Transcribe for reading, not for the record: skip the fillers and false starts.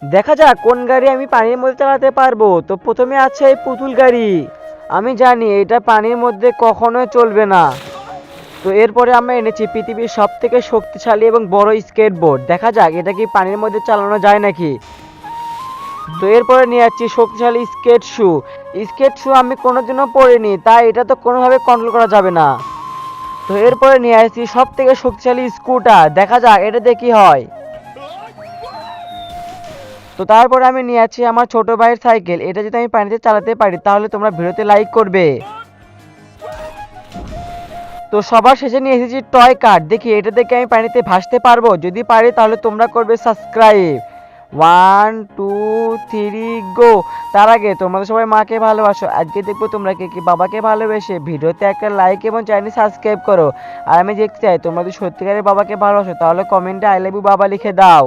দেখা যাক কোন গাড়ি আমি পানির মধ্যে চালাতে পারবো। তো প্রথমে আছে এই পুতুল গাড়ি। আমি জানি এটা পানির মধ্যে কখনোই চলবে না। তো এরপরে আমরা এনেছি পৃথিবীর সব থেকে শক্তিশালী এবং বড় স্কেটবোর্ড। দেখা যাক এটা কি পানির মধ্যে চালানো যায় নাকি। তো এরপরে নিয়ে যাচ্ছি শক্তিশালী স্কেট শু। স্কেট শু আমি কোনোদিনও পরিনি, তাই এটা তো কোনোভাবে কন্ট্রোল করা যাবে না। তো এরপরে নিয়ে আসছি সব থেকে শক্তিশালী স্কুটার। দেখা যাক এটাতে কি হয়। তো তারপরে আমি নিয়ে আছি আমার ছোট ভাইয়ের সাইকেল। এটা যদি আমি পানিতে চালাতে পারি তাহলে তোমরা ভিডিওতে লাইক করবে। তো সবার শেষে নিয়ে এসেছি টয় কার। দেখি এটা দেখে আমি পানিতে ভাসতে পারবো। যদি পারি তাহলে তোমরা করবে সাবস্ক্রাইব। 1 2 3 গো। তার আগে তোমরা তো সবাই মাকে ভালোবাসো, আজকে দেখবো তোমরা কে কি বাবাকে ভালোবেসে। ভিডিওতে একটা লাইক এবং চ্যানেল সাবস্ক্রাইব করো। আর আমি দেখতে চাই তোমরা যদি সত্যিকারের বাবাকে ভালোবাসো তাহলে কমেন্টে আই লাভ ইউ বাবা লিখে দাও।